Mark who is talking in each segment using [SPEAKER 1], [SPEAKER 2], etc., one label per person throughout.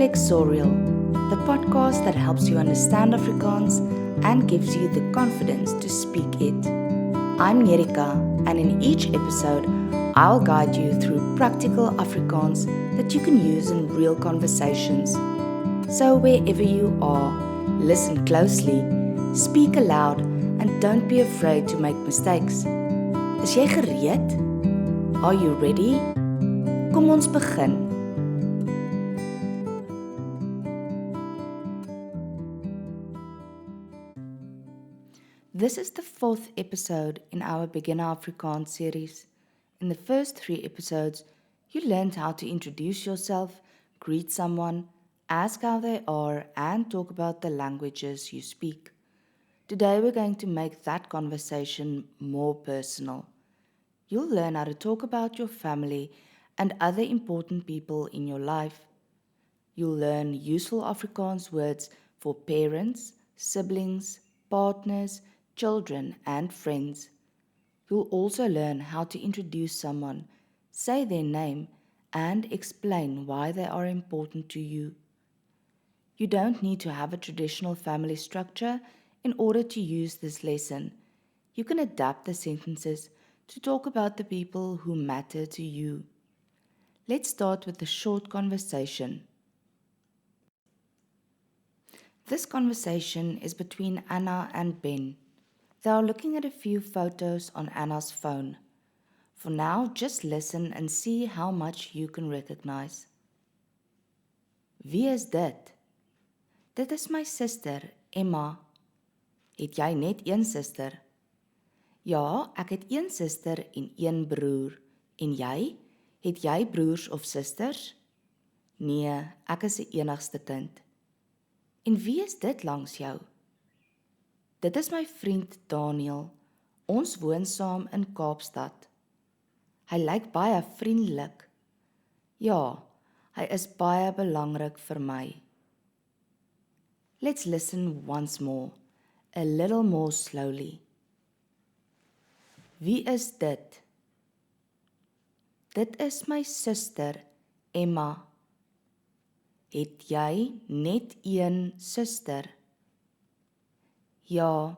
[SPEAKER 1] Flexorial, the podcast that helps you understand Afrikaans and gives you the confidence to speak it. I'm Nerika, and in each episode, I'll guide you through practical Afrikaans that you can use in real conversations. So wherever you are, listen closely, speak aloud, and don't be afraid to make mistakes. Is jy gereed? Are you ready? Kom ons begin. This is the 4th episode in our Beginner Afrikaans series. In the first 3 episodes, you learned how to introduce yourself, greet someone, ask how they are, and talk about the languages you speak. Today we're going to make that conversation more personal. You'll learn how to talk about your family and other important people in your life. You'll learn useful Afrikaans words for parents, siblings, partners, children, and friends. You'll also learn how to introduce someone, say their name, and explain why they are important to you. You don't need to have a traditional family structure in order to use this lesson. You can adapt the sentences to talk about the people who matter to you. Let's start with a short conversation. This conversation is between Anna and Ben. They are looking at a few photos on Anna's phone. For now, just listen and see how much you can recognize. Wie is dit? Dit is my suster, Emma. Het jy net een suster? Ja, ek het een suster en een broer. En jy? Het jy broers of susters? Nee, ek is die enigste kind. En wie is dit langs jou? Dit is my vriend Daniel. Ons woon saam in Kaapstad. Hy lyk baie vriendelik. Ja, hy is baie belangrik vir my. Let's listen once more, a little more slowly. Wie is dit? Dit is my suster, Emma. Het jy net een suster? Ja,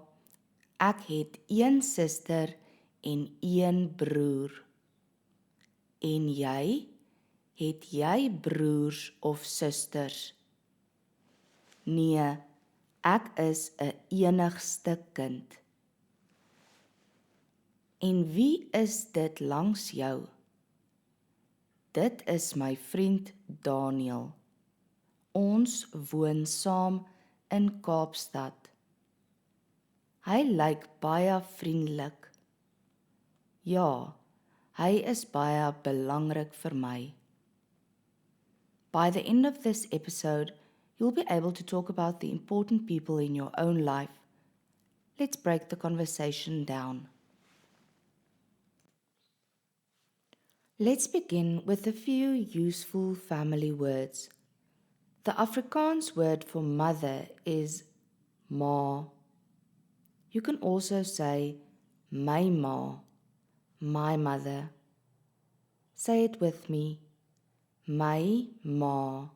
[SPEAKER 1] ek het een suster en een broer. En jy? Het jy broers of susters? Nee, ek is 'n enigste kind. En wie is dit langs jou? Dit is my vriend Daniel. Ons woon saam in Kaapstad. Hy lyk baie vriendelik. Ja, hy is baie belangrik vir my. By the end of this episode, you'll be able to talk about the important people in your own life. Let's break the conversation down. Let's begin with a few useful family words. The Afrikaans word for mother is ma. You can also say my ma, my mother. Say it with me, my ma.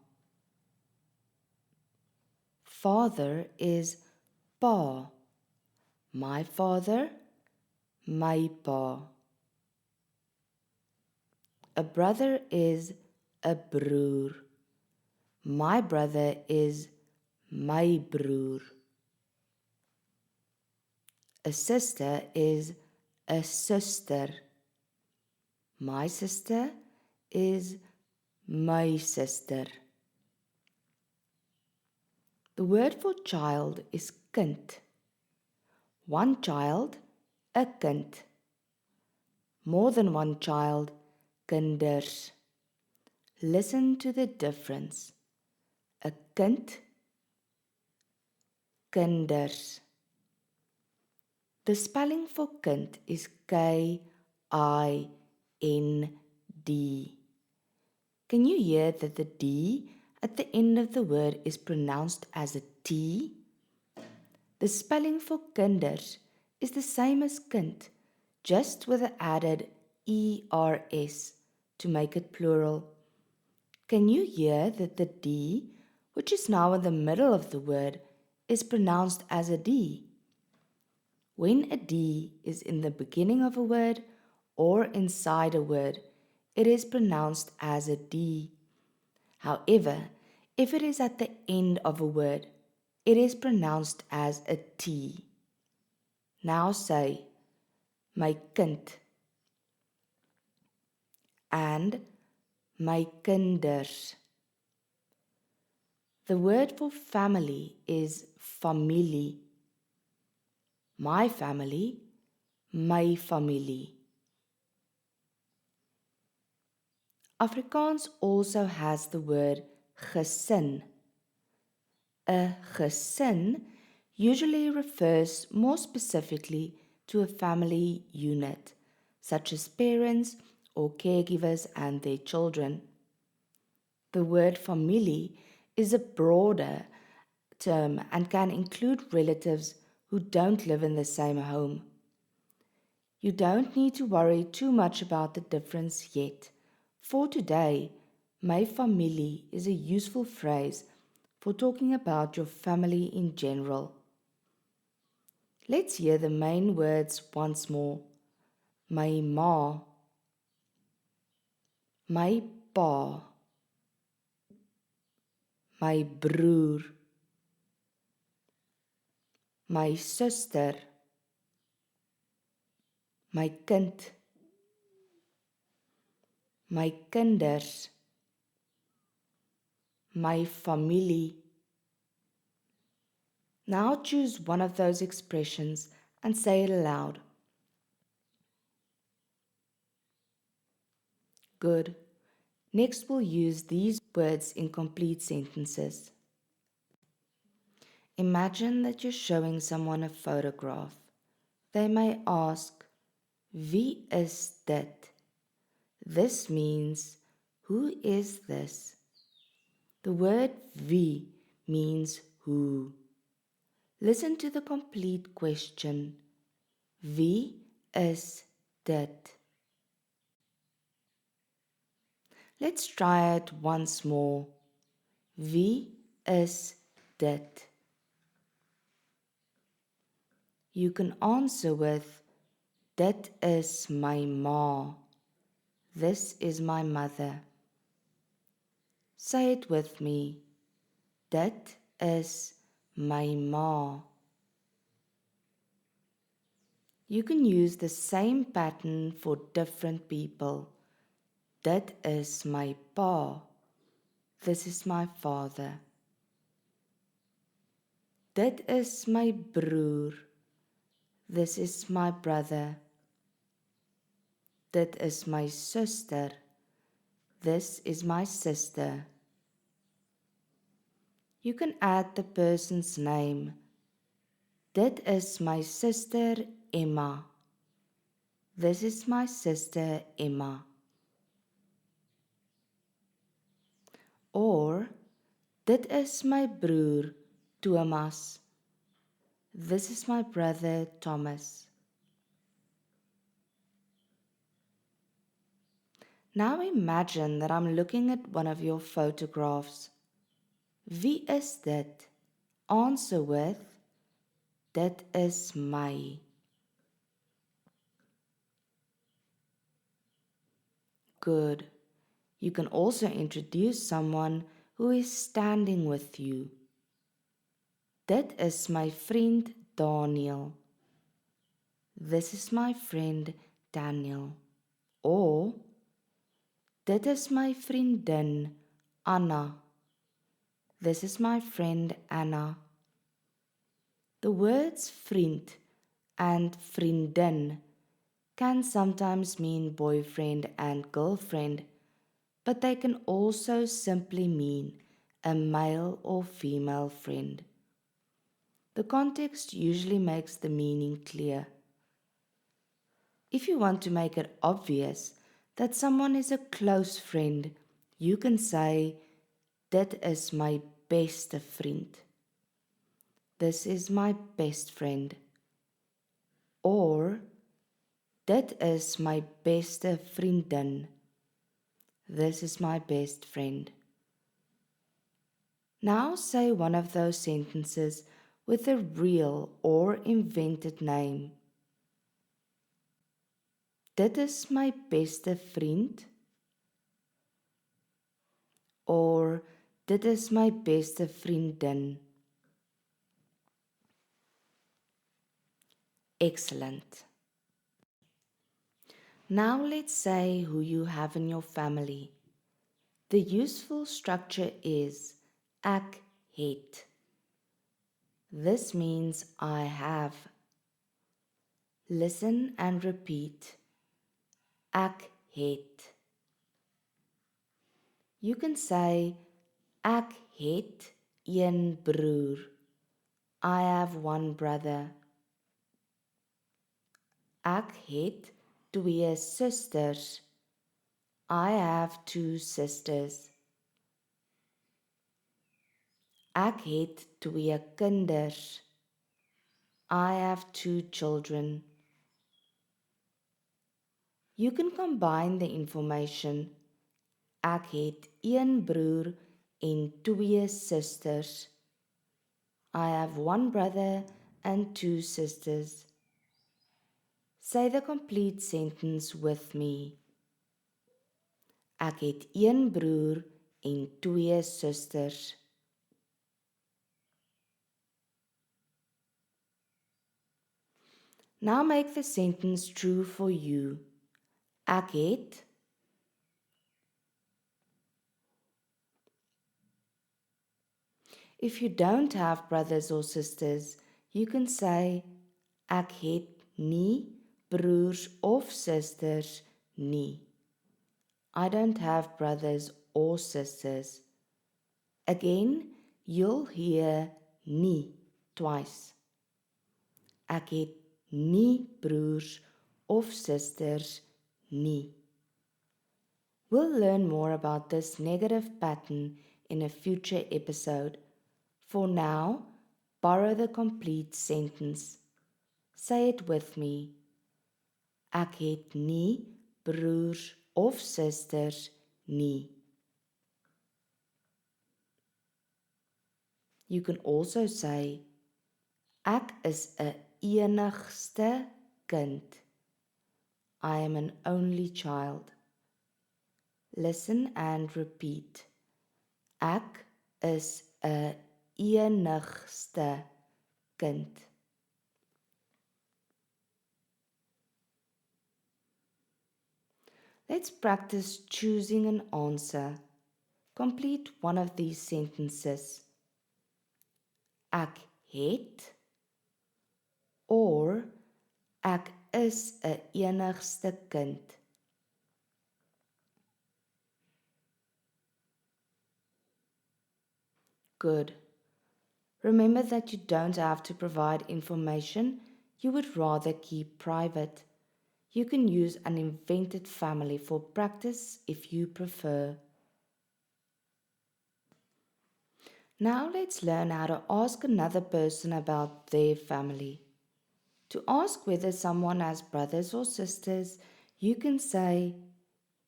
[SPEAKER 1] Father is pa. My father, my pa. A brother is 'n broer. My brother is my broer. A sister is 'n suster. My sister is my sister. The word for child is kind. One child, 'n kind. More than one child, kinders. Listen to the difference. 'n kind, kinders. The spelling for kind is K-I-N-D. Can you hear that the D at the end of the word is pronounced as a T? The spelling for kinders is the same as kind, just with the added ERS to make it plural. Can you hear that the D which is now in the middle of the word, is pronounced as a D. When a D is in the beginning of a word or inside a word, it is pronounced as a D. However, if it is at the end of a word, it is pronounced as a T. Now say, my kind and my kinders. The word for family is familie. My family, my familie. Afrikaans also has the word gesin. A gesin usually refers more specifically to a family unit, such as parents or caregivers and their children. The word familie is a broader term and can include relatives who don't live in the same home. You don't need to worry too much about the difference yet. For today, my familie is a useful phrase for talking about your family in general. Let's hear the main words once more. My ma, my pa, my broer, my suster, my kind, my kinders, my familie. Now choose one of those expressions and say it aloud. Good. Next, we'll use these words in complete sentences. Imagine that you're showing someone a photograph. They may ask, Wie is dit? This means, who is this? The word wie means who. Listen to the complete question. Wie is dit? Let's try it once more. Wie is dit? You can answer with, Dit is my ma. This is my mother. Say it with me. Dit is my ma. You can use the same pattern for different people. Dit is my pa. This is my father. Dit is my broer. This is my brother. Dit is my suster. This is my sister. You can add the person's name. Dit is my sister Emma. This is my sister Emma. Or, dit is my broer Thomas. This is my brother Thomas. Now imagine that I'm looking at one of your photographs. Wie is dit? Answer with, dit is my. Good. You can also introduce someone who is standing with you. Dit is my vriend Daniel. This is my friend Daniel. Or, dit is my vriendin Anna. This is my friend Anna. The words vriend and vriendin can sometimes mean boyfriend and girlfriend, but they can also simply mean a male or female friend. The context usually makes the meaning clear. If you want to make it obvious that someone is a close friend, you can say, Dit is my beste vriend. This is my best friend. Or, Dit is my beste vriendin. This is my best friend. Now say one of those sentences with a real or invented name. Dit is my beste vriend. Or dit is my beste vriendin. Excellent. Now let's say who you have in your family. The useful structure is ek het. This means I have. Listen and repeat. Ek het. You can say ek het een broer. I have one brother. Ek het twee susters. I have two sisters. Ek het twee kinders. I have two children. You can combine the information. Ek het een broer en twee susters. I have one brother and two sisters. Say the complete sentence with me. Ek het een broer en twee susters. Now make the sentence true for you. Ek het. If you don't have brothers or sisters, you can say ek het nie broers of susters nie. I don't have brothers or sisters. Again, you'll hear nie twice. Ek het nie broers of susters nie. We'll learn more about this negative pattern in a future episode. For now, borrow the complete sentence. Say it with me. Ek het nie broers of susters nie. You can also say, ek is 'n enigste kind. I am an only child. Listen and repeat. Ek is 'n enigste kind. Let's practice choosing an answer. Complete one of these sentences. Ek het or ek is 'n enigste kind. Good. Remember that you don't have to provide information you would rather keep private. You can use an invented family for practice if you prefer. Now let's learn how to ask another person about their family. To ask whether someone has brothers or sisters, you can say,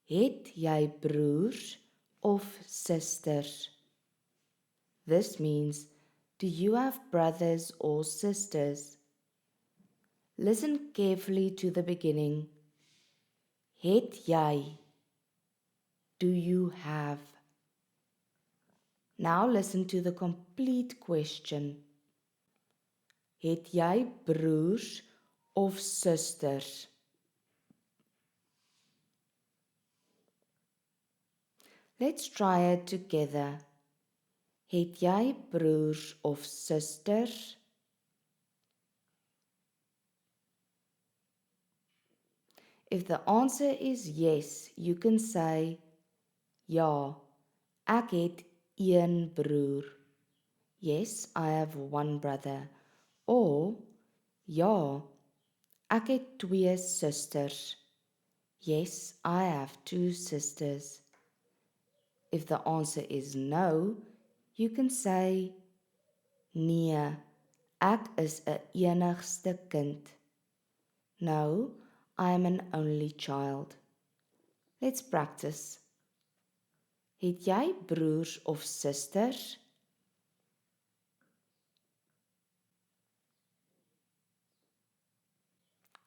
[SPEAKER 1] het jy broers of susters? This means, do you have brothers or sisters? Listen carefully to the beginning. Het jy? Do you have? Now listen to the complete question. Het jy broers of susters? Let's try it together. Het jy broers of susters? If the answer is yes, you can say, ja, ek het een broer. Yes, I have one brother. Or, ja, ek het twee susters. Yes, I have two sisters. If the answer is no, you can say, nee, ek is 'n enigste kind. No, I am an only child. Let's practice. Het jy broers of susters?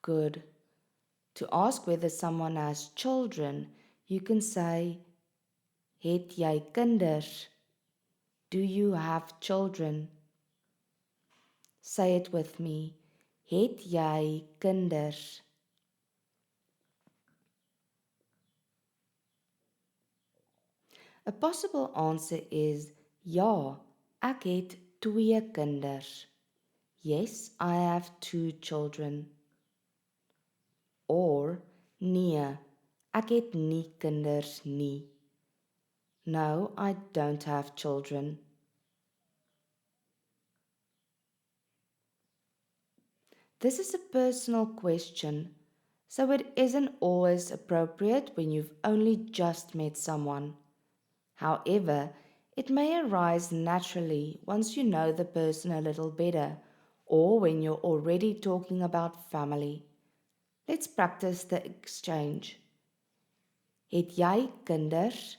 [SPEAKER 1] Good. To ask whether someone has children, you can say, Het jy kinders? Do you have children? Say it with me. Het jy kinders? A possible answer is ja, ek het twee kinders. Yes, I have two children. Or nee, ek het nie kinders nie. No, I don't have children. This is a personal question, so it isn't always appropriate when you've only just met someone. However, it may arise naturally once you know the person a little better, or when you're already talking about family. Let's practice the exchange. Het jy kinders?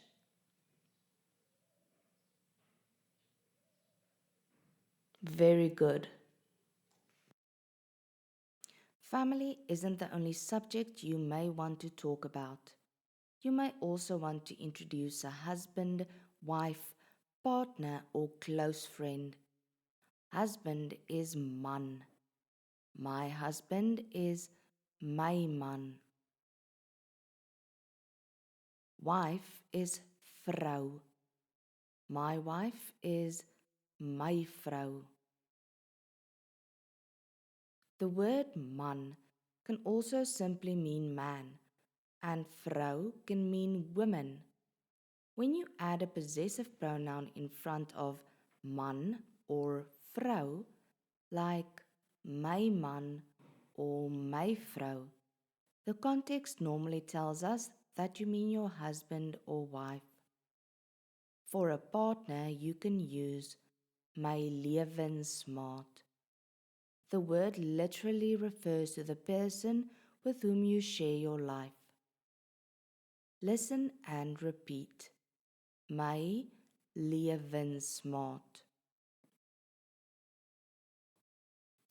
[SPEAKER 1] Very good. Family isn't the only subject you may want to talk about. You may also want to introduce a husband, wife, partner, or close friend. Husband is man. My husband is my man. Wife is vrou. My wife is my vrou. The word man can also simply mean man, and vrou can mean woman. When you add a possessive pronoun in front of man or vrou, like my man or my vrou, the context normally tells us that you mean your husband or wife. For a partner, you can use my lewensmaat. The word literally refers to the person with whom you share your life. Listen and repeat. My lewensmaat.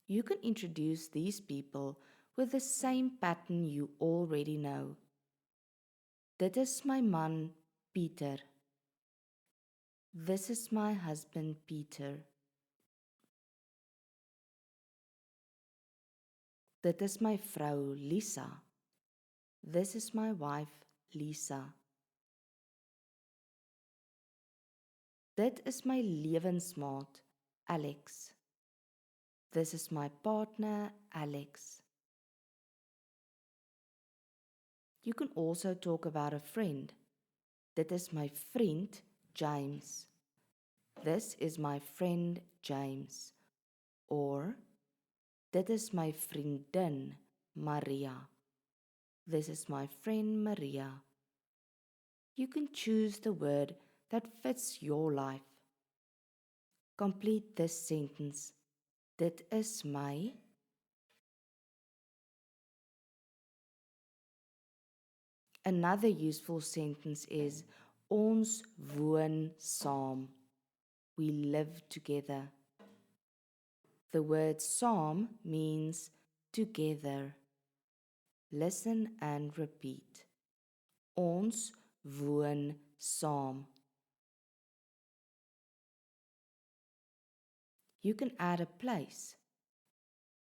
[SPEAKER 1] You can introduce these people with the same pattern you already know. Dit is my man, Pieter. This is my husband, Pieter. Dit is my vrou, Lisa. This is my wife, Lisa. Dit is my lewensmaat, Alex. This is my partner, Alex. You can also talk about a friend. Dit is my vriend, James. This is my friend, James. Or, dit is my vriendin, Maria. This is my friend, Maria. You can choose the word that fits your life. Complete this sentence. Dit is my. Another useful sentence is ons woon saam. We live together. The word saam means together. Listen and repeat. Ons woon saam. You can add a place.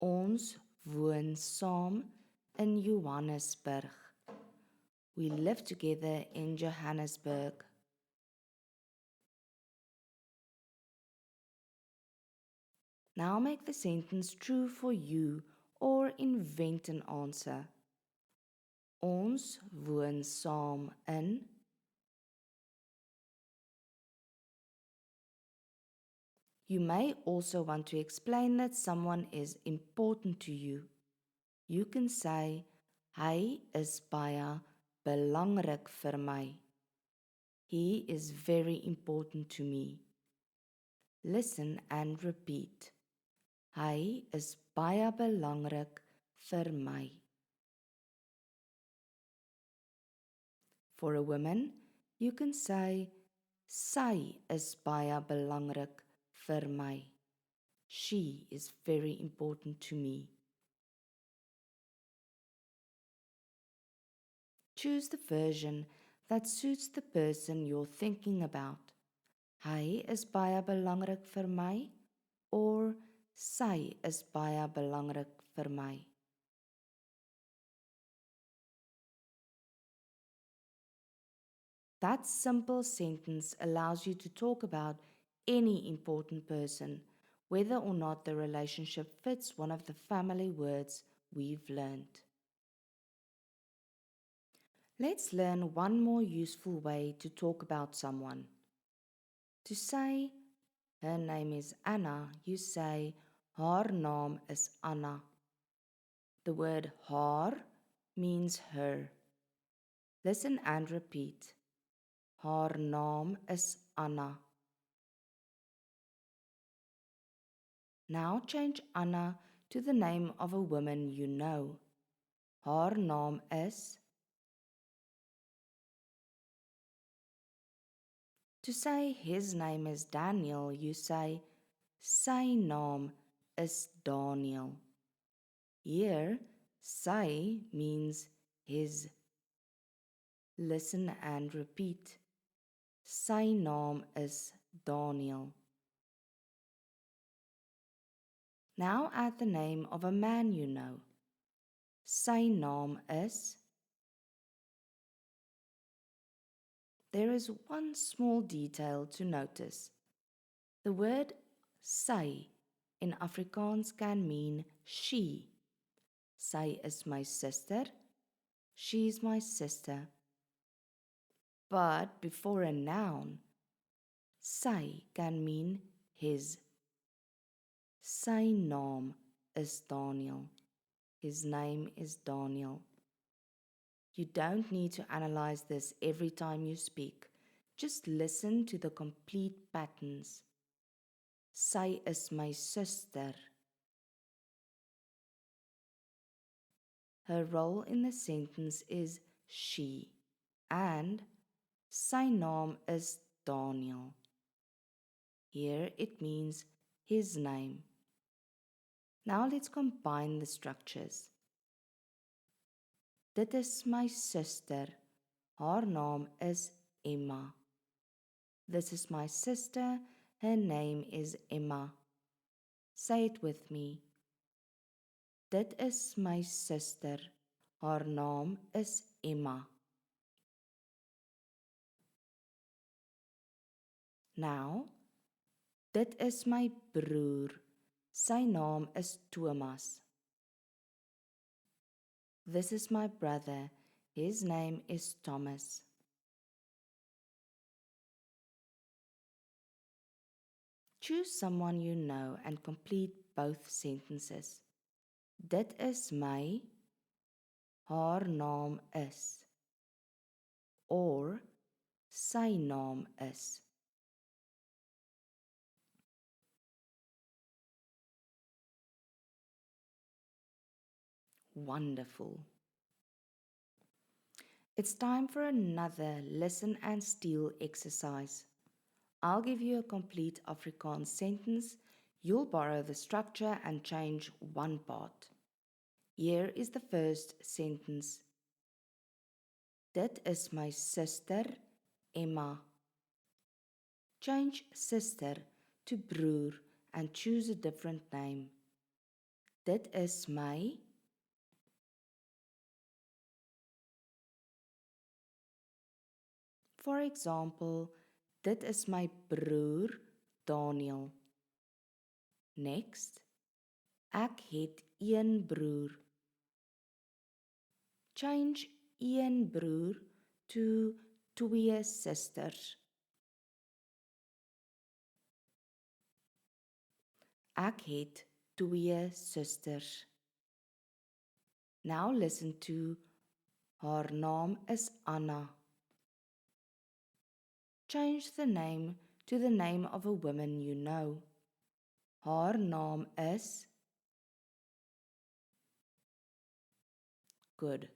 [SPEAKER 1] Ons woon saam in Johannesburg. We live together in Johannesburg. Now make the sentence true for you or invent an answer. Ons woon saam in. You may also want to explain that someone is important to you. You can say, hy is baie belangrik vir my. He is very important to me. Listen and repeat. Hy is baie belangrik vir my. For a woman, you can say, sy is baie belangrik vir my. She is very important to me. Choose the version that suits the person you're thinking about. Hy is baie belangrik vir my or sy is baie belangrik vir my. That simple sentence allows you to talk about any important person, whether or not the relationship fits one of the family words we've learned. Let's learn one more useful way to talk about someone. To say, her name is Anna, you say, haar naam is Anna. The word haar means her. Listen and repeat. Haar naam is Anna. Now change Anna to the name of a woman you know. Haar naam is. To say his name is Daniel, you say, sy naam is Daniel. Here, sy means his. Listen and repeat. Sy naam is Daniel. Now add the name of a man you know. Sy naam is. There is one small detail to notice. The word sy in Afrikaans can mean she. Sy is my sister. She's my sister. But before a noun, sy can mean his. Sy naam is Daniel. His name is Daniel. You don't need to analyze this every time you speak. Just listen to the complete patterns. Sy is my sister. Her role in the sentence is she, and sy naam is Daniel. Here it means his name. Now let's combine the structures. Dit is my sister. Haar naam is Emma. This is my sister. Her name is Emma. Say it with me. Dit is my sister. Haar naam is Emma. Now, dit is my broer. Sy naam is Thomas. This is my brother. His name is Thomas. Choose someone you know and complete both sentences. Dit is my, haar naam is, or sy naam is. Wonderful. It's time for another listen and steal exercise. I'll give you a complete Afrikaans sentence. You'll borrow the structure and change one part. Here is the first sentence. Dit is my sister, Emma. Change sister to broer and choose a different name. Dit is my. For example, dit is my broer, Daniel. Next, ek het een broer. Change een broer to twee sisters. Ek het twee susters. Now listen to haar naam is Anna. Change the name to the name of a woman you know. Haar naam is. Good.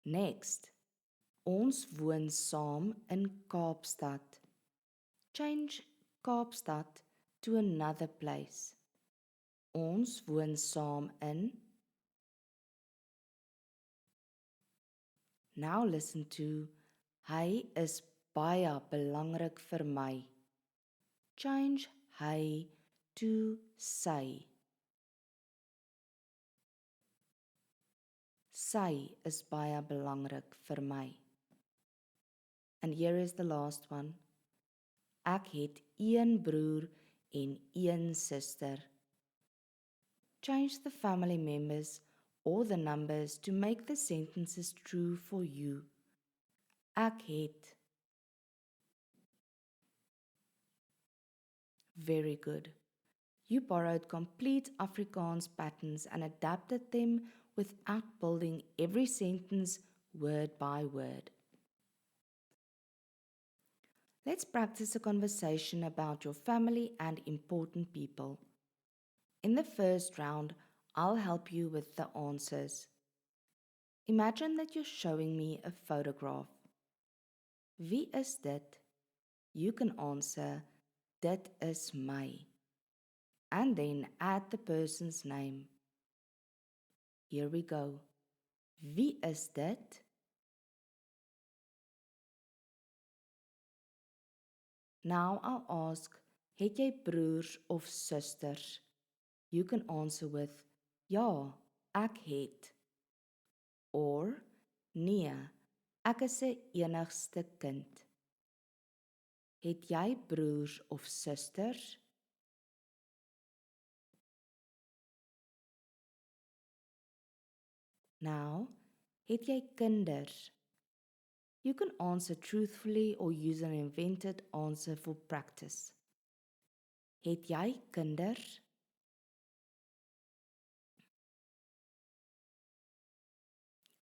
[SPEAKER 1] Next, ons woon saam in Kaapstad. Change Kaapstad to another place. Ons woon saam in. Now listen to hy is baie belangrik vir my. Change hy to sy. Sy is baie belangrik vir my. And here is the last one. Ek het een broer en een suster. Change the family members or the numbers to make the sentences true for you. Ek het. Very good. You borrowed complete Afrikaans patterns and adapted them without building every sentence word by word. Let's practice a conversation about your family and important people. In the first round, I'll help you with the answers. Imagine that you're showing me a photograph. Wie is dit? You can answer, dit is my. And then add the person's name. Here we go. Wie is dit? Now I'll ask, het jy broers of susters? You can answer with, ja, ek het. Or, nee, ek is 'n enigste kind. Het jy broers of susters? Now, het jy kinders? You can answer truthfully or use an invented answer for practice. Het jy kinders?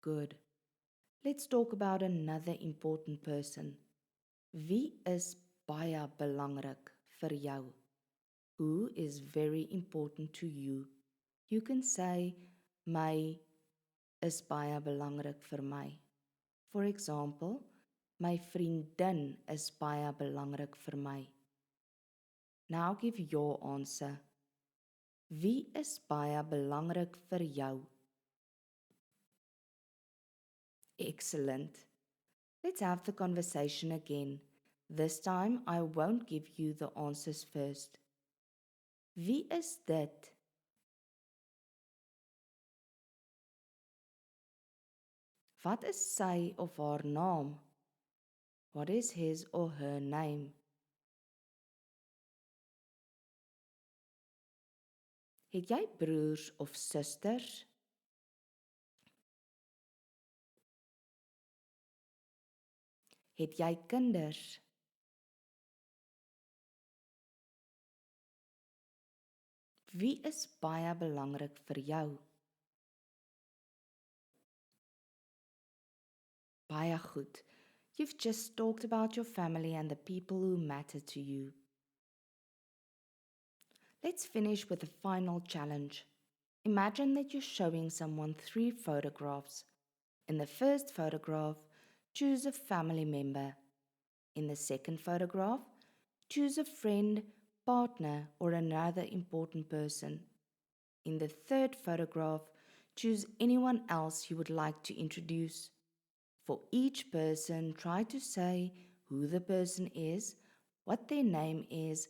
[SPEAKER 1] Good. Let's talk about another important person. Wie is baie belangrik vir jou? Who is very important to you? You can say, my is baie belangrik vir my. For example, my vriendin is baie belangrik vir my. Now give your answer. Wie is baie belangrik vir jou? Excellent. Let's have the conversation again. This time I won't give you the answers first. Wie is dit? Wat is sy of haar naam? What is his or her name? Het jy broers of susters? Het jy kinders? Wie is baie belangrik vir jou? Baie goed. You've just talked about your family and the people who matter to you. Let's finish with a final challenge. Imagine that you're showing someone 3 photographs. In the first photograph, choose a family member. In the second photograph, choose a friend, partner, or another important person. In the third photograph, choose anyone else you would like to introduce. For each person, try to say who the person is, what their name is,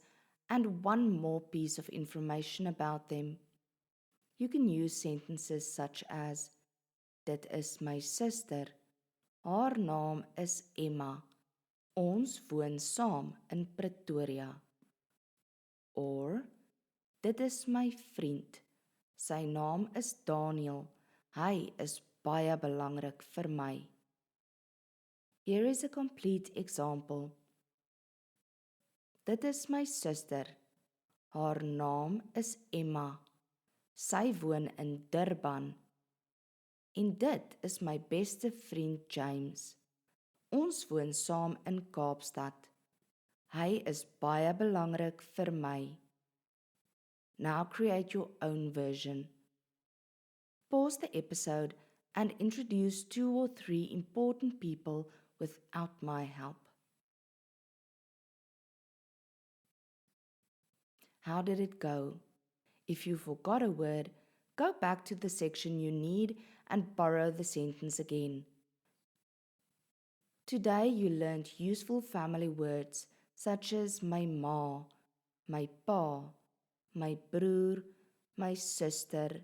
[SPEAKER 1] and one more piece of information about them. You can use sentences such as, dit is my suster, haar naam is Emma, ons woon saam in Pretoria. Or, dit is my vriend, sy naam is Daniel, hy is baie belangrik vir my. Here is a complete example. Dit is my suster. Haar naam is Emma. Sy woon in Durban. En dit is my beste vriend James. Ons woon saam in Kaapstad. Hy is baie belangrik vir my. Now create your own version. Pause the episode and introduce 2 or 3 important people without my help. How did it go? If you forgot a word, go back to the section you need and borrow the sentence again. Today you learned useful family words such as my ma, my pa, my broer, my suster,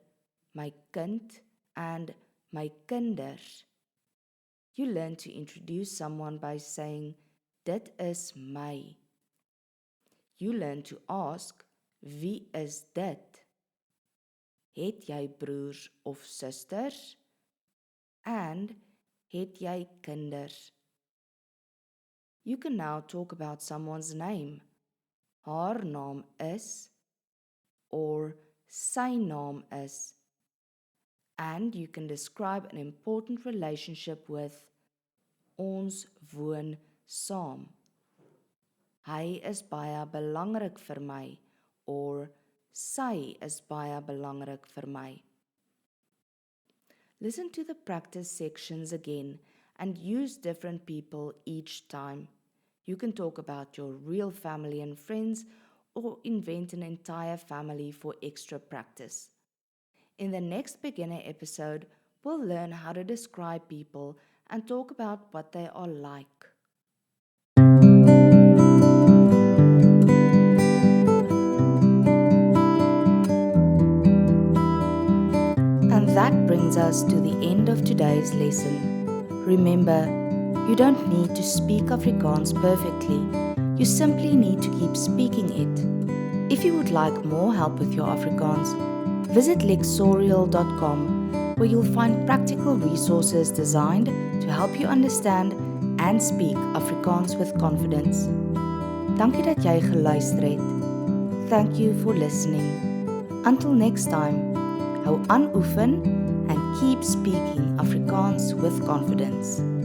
[SPEAKER 1] my kind, and my kinders. You learn to introduce someone by saying, Dit is my. You learn to ask, Wie is dit? Het jy broers of susters? And het jy kinders? You can now talk about someone's name. Haar naam is, or sy naam is. And you can describe an important relationship with ons woon saam. Hy is baie belangrik vir my, or sy is baie belangrik vir my. Listen to the practice sections again and use different people each time. You can talk about your real family and friends or invent an entire family for extra practice. In the next beginner episode, we'll learn how to describe people and talk about what they are like. And that brings us to the end of today's lesson. Remember, you don't need to speak Afrikaans perfectly. You simply need to keep speaking it. If you would like more help with your Afrikaans, visit lexorial.com, where you'll find practical resources designed to help you understand and speak Afrikaans with confidence. Dankie dat jy geluister het. Thank you for listening. Until next time, hou aan oefen and keep speaking Afrikaans with confidence.